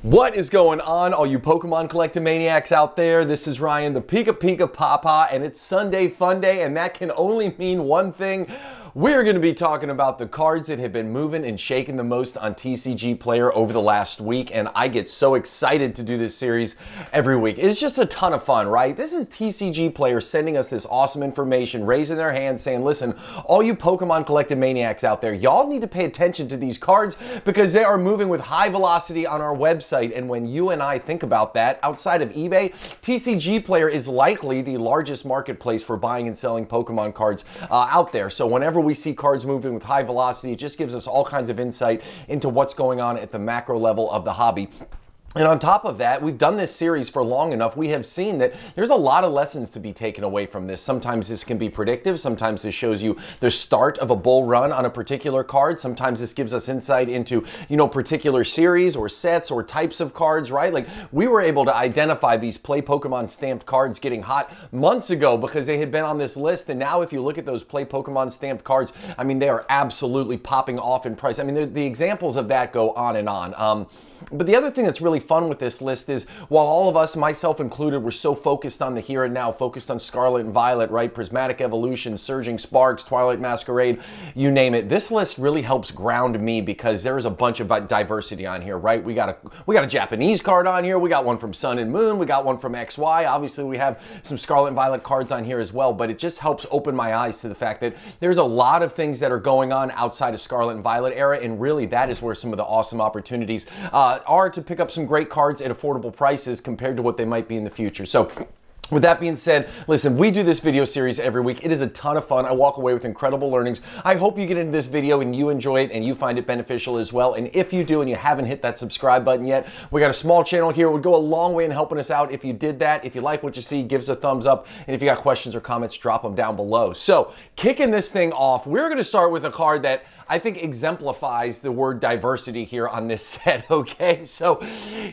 What is going on, all you Pokemon collecting maniacs out there? This is Ryan, the PikaPikaPaPa, and it's Sunday Fun Day, and that can only mean one thing. We're going to be talking about the cards that have been moving and shaking the most on TCGPlayer over the last week, and I get so excited to do this series every week. It's just a ton of fun, right? This is TCGPlayer sending us this awesome information, raising their hand, saying, listen, all you Pokemon collecting maniacs out there, y'all need to pay attention to these cards because they are moving with high velocity on our website. And when you and I think about that, outside of eBay, TCGPlayer is likely the largest marketplace for buying and selling Pokemon cards out there. So whenever we see cards moving with high velocity, it just gives us all kinds of insight into what's going on at the macro level of the hobby. And on top of that, we've done this series for long enough. We have seen that there's a lot of lessons to be taken away from this. Sometimes this can be predictive. Sometimes this shows you the start of a bull run on a particular card. Sometimes this gives us insight into, particular series or sets or types of cards, right? Like we were able to identify these Play Pokemon stamped cards getting hot months ago because they had been on this list. And now if you look at those Play Pokemon stamped cards, I mean, they are absolutely popping off in price. I mean, the examples of that go on and on. But the other thing that's really fun with this list is while all of us, myself included, were so focused on the here and now, focused on Scarlet and Violet, right? Prismatic Evolution, Surging Sparks, Twilight Masquerade, you name it. This list really helps ground me because there's a bunch of diversity on here, right? We got a Japanese card on here. We got one from Sun and Moon. We got one from XY. Obviously, we have some Scarlet and Violet cards on here as well, but it just helps open my eyes to the fact that there's a lot of things that are going on outside of Scarlet and Violet era, and really that is where some of the awesome opportunities are to pick up some great cards at affordable prices compared to what they might be in the future. So with that being said, listen, we do this video series every week. It is a ton of fun. I walk away with incredible learnings. I hope you get into this video and you enjoy it and you find it beneficial as well. And if you do and you haven't hit that subscribe button yet, we got a small channel here. It would go a long way in helping us out if you did that. If you like what you see, give us a thumbs up. And if you got questions or comments, drop them down below. So kicking this thing off, we're going to start with a card that I think exemplifies the word diversity here on this set, okay? So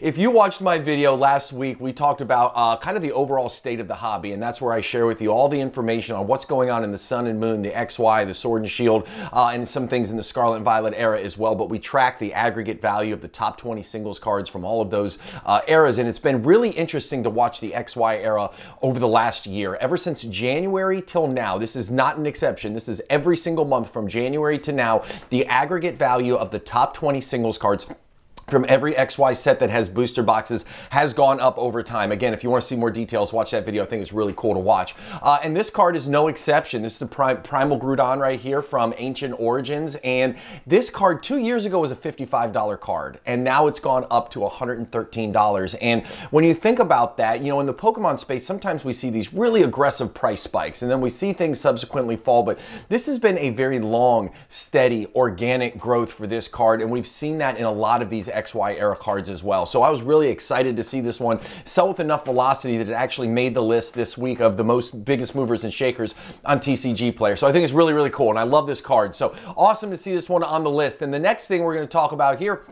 if you watched my video last week, we talked about kind of the overall state of the hobby, and that's where I share with you all the information on what's going on in the Sun and Moon, the XY, the Sword and Shield, and some things in the Scarlet and Violet era as well, but we track the aggregate value of the top 20 singles cards from all of those eras, and it's been really interesting to watch the XY era over the last year. Ever since January till now, this is not an exception, this is every single month from January to now, the aggregate value of the top 20 singles cards from every XY set that has booster boxes has gone up over time. Again, if you want to see more details, watch that video. I think it's really cool to watch. And this card is no exception. This is the Primal Groudon right here from Ancient Origins. And this card 2 years ago was a $55 card. And now it's gone up to $113. And when you think about that, in the Pokemon space, sometimes we see these really aggressive price spikes. And then we see things subsequently fall. But this has been a very long, steady, organic growth for this card. And we've seen that in a lot of these XY era cards as well. So I was really excited to see this one sell with enough velocity that it actually made the list this week of the biggest movers and shakers on TCGPlayer. So I think it's really, really cool, and I love this card. So awesome to see this one on the list. And the next thing we're going to talk about here,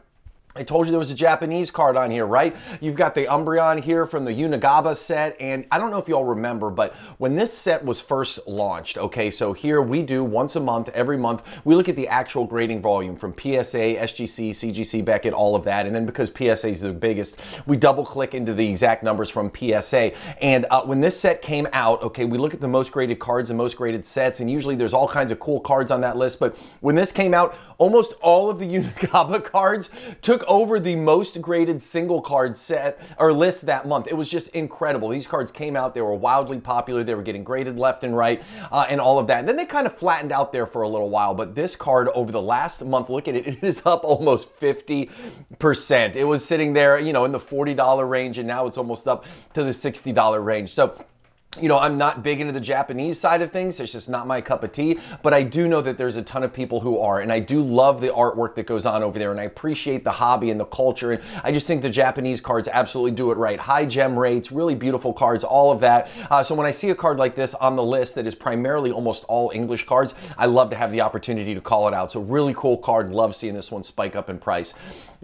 I told you there was a Japanese card on here, right? You've got the Umbreon here from the Unigaba set, and I don't know if you all remember, but when this set was first launched, okay, so here we do once a month, every month, we look at the actual grading volume from PSA, SGC, CGC, Beckett, all of that, and then because PSA is the biggest, we double click into the exact numbers from PSA, and when this set came out, okay, we look at the most graded cards and most graded sets, and usually there's all kinds of cool cards on that list, but when this came out, almost all of the Unigaba cards took over the most graded single card set or list that month. It was just incredible. These cards came out, they were wildly popular, they were getting graded left and right, and all of that. And then they kind of flattened out there for a little while, but this card over the last month, look at it, it is up almost 50%. It was sitting there, in the $40 range, and now it's almost up to the $60 range. So I'm not big into the Japanese side of things. It's just not my cup of tea, but I do know that there's a ton of people who are, and I do love the artwork that goes on over there, and I appreciate the hobby and the culture, and I just think the Japanese cards absolutely do it right. High gem rates, really beautiful cards, all of that. So when I see a card like this on the list that is primarily almost all English cards, I love to have the opportunity to call it out. So really cool card. Love seeing this one spike up in price.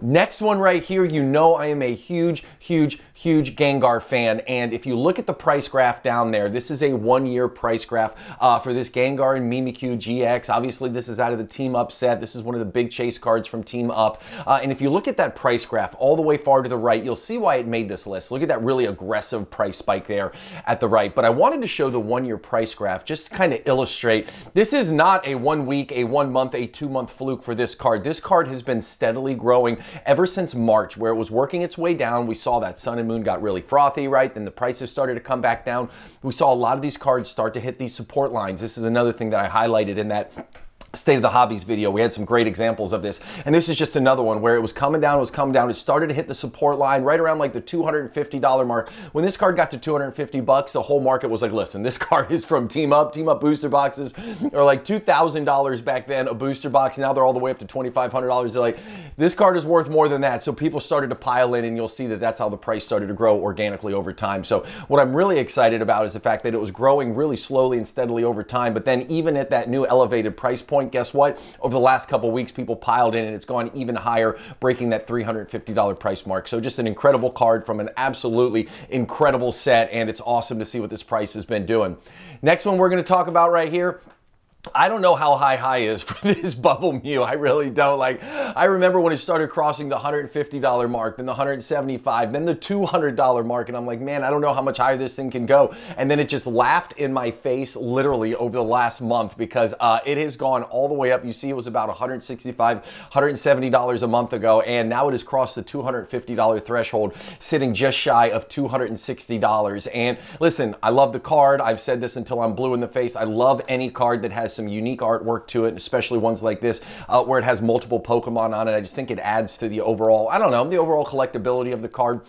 Next one right here, you know I am a huge Gengar fan, and if you look at the price graph down there, this is a 1-year price graph for this Gengar and Mimikyu GX. Obviously, this is out of the Team Up set. This is one of the big chase cards from Team Up, and if you look at that price graph all the way far to the right, you'll see why it made this list. Look at that really aggressive price spike there at the right, but I wanted to show the 1-year price graph just to kind of illustrate this is not a 1 week, a 1 month, a 2 month fluke for this card. This card has been steadily growing ever since March, where it was working its way down. We saw that Sun and Moon got really frothy, right? Then the prices started to come back down. We saw a lot of these cards start to hit these support lines. This is another thing that I highlighted in that State of the Hobbies video. We had some great examples of this, and this is just another one where it was coming down, it started to hit the support line right around like the $250 mark. When this card got to 250 bucks, the whole market was like, listen, this card is from Team Up. Team Up booster boxes are like $2,000 back then, a booster box. Now they're all the way up to $2,500. They're like, this card is worth more than that. So people started to pile in, and you'll see that that's how the price started to grow organically over time. So what I'm really excited about is the fact that it was growing really slowly and steadily over time, but then even at that new elevated price point, guess what? Over the last couple weeks, people piled in, and it's gone even higher, breaking that $350 price mark. So just an incredible card from an absolutely incredible set, and it's awesome to see what this price has been doing. Next one we're going to talk about right here. I don't know how high is for this Bubble Mew. I really don't. Like, I remember when it started crossing the $150 mark, then the $175, then the $200 mark, and I'm like, man, I don't know how much higher this thing can go. And then it just laughed in my face literally over the last month, because it has gone all the way up. You see, it was about $165, $170 a month ago, and now it has crossed the $250 threshold, sitting just shy of $260. And listen, I love the card. I've said this until I'm blue in the face. I love any card that has some unique artwork to it, especially ones like this where it has multiple Pokemon on it. I just think it adds to the overall, I don't know, the overall collectability of the card.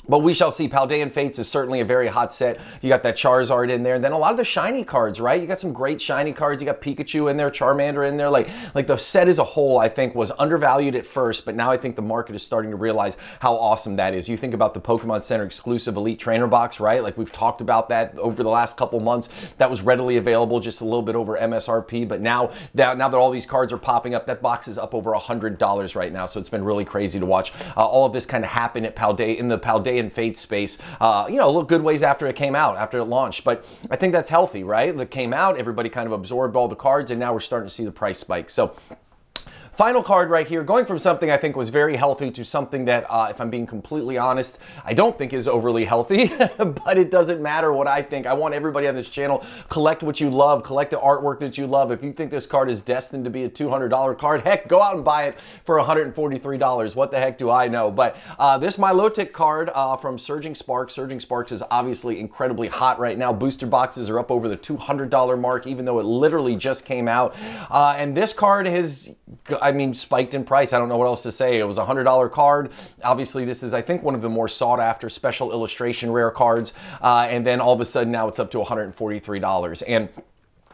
But we shall see. Paldean Fates is certainly a very hot set. You got that Charizard in there. And then a lot of the shiny cards, right? You got some great shiny cards. You got Pikachu in there, Charmander in there. Like the set as a whole, I think, was undervalued at first, but now I think the market is starting to realize how awesome that is. You think about the Pokemon Center exclusive Elite Trainer box, right? Like, we've talked about that over the last couple months. That was readily available, just a little bit over MSRP. But now that all these cards are popping up, that box is up over $100 right now. So it's been really crazy to watch all of this kind of happen at in the Paldean Fate space, you know, a little good ways after it came out, after it launched. But I think that's healthy, right? It came out, everybody kind of absorbed all the cards, and now we're starting to see the price spike. So final card right here, going from something I think was very healthy to something that, if I'm being completely honest, I don't think is overly healthy, but it doesn't matter what I think. I want everybody on this channel, collect what you love, collect the artwork that you love. If you think this card is destined to be a $200 card, heck, go out and buy it for $143. What the heck do I know? But this Milotic card from Surging Sparks. Surging Sparks is obviously incredibly hot right now. Booster boxes are up over the $200 mark, even though it literally just came out. And this card has, I mean, spiked in price. I don't know what else to say. It was a $100 card. Obviously, this is, I think, one of the more sought after special illustration rare cards. And then all of a sudden now it's up to $143. And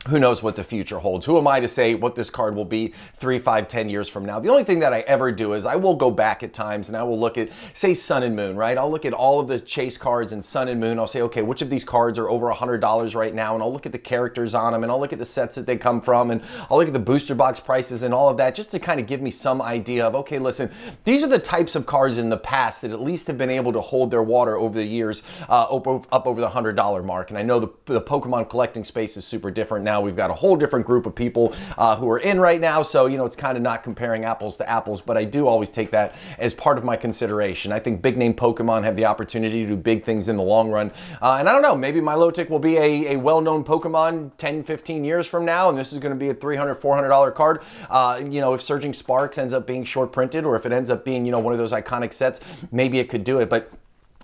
who knows what the future holds? Who am I to say what this card will be 3, 5, 10 years from now? The only thing that I ever do is I will go back at times and I will look at, say, Sun and Moon, right? I'll look at all of the chase cards in Sun and Moon. I'll say, okay, which of these cards are over $100 right now? And I'll look at the characters on them, and I'll look at the sets that they come from, and I'll look at the booster box prices and all of that, just to kind of give me some idea of, okay, listen, these are the types of cards in the past that at least have been able to hold their water over the years, up over the $100 mark. And I know the Pokemon collecting space is super different now. We've got a whole different group of people who are in right now, so you know, it's kind of not comparing apples to apples, but I do always take that as part of my consideration. I think big name Pokemon have the opportunity to do big things in the long run, and I don't know, maybe Milotic will be a well-known Pokemon 10, 15 years from now, and this is going to be a $300, $400 card. You know, if Surging Sparks ends up being short printed, or if it ends up being, you know, one of those iconic sets, maybe it could do it. But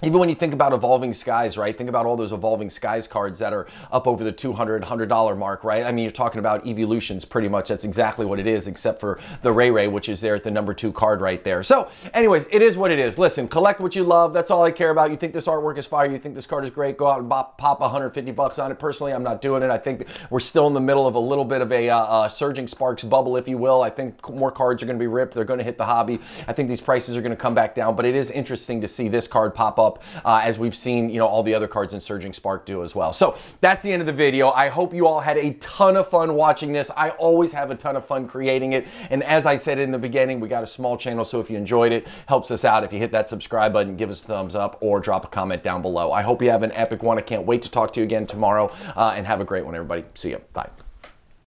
even when you think about Evolving Skies, right? Think about all those Evolving Skies cards that are up over the $200, $100 mark, right? I mean, you're talking about evolutions pretty much. That's exactly what it is, except for the Ray, which is there at the #2 card right there. So anyways, it is what it is. Listen, collect what you love. That's all I care about. You think this artwork is fire, you think this card is great, go out and pop $150 on it. Personally, I'm not doing it. I think we're still in the middle of a little bit of a Surging Sparks bubble, if you will. I think more cards are going to be ripped. They're going to hit the hobby. I think these prices are going to come back down, but it is interesting to see this card pop up up, as we've seen, you know, all the other cards in Surging Spark do as well. So that's the end of the video. I hope you all had a ton of fun watching this. I always have a ton of fun creating it. And as I said in the beginning, we got a small channel, so if you enjoyed it, helps us out if you hit that subscribe button, give us a thumbs up, or drop a comment down below. I hope you have an epic one. I can't wait to talk to you again tomorrow, and have a great one, everybody. See you. Bye.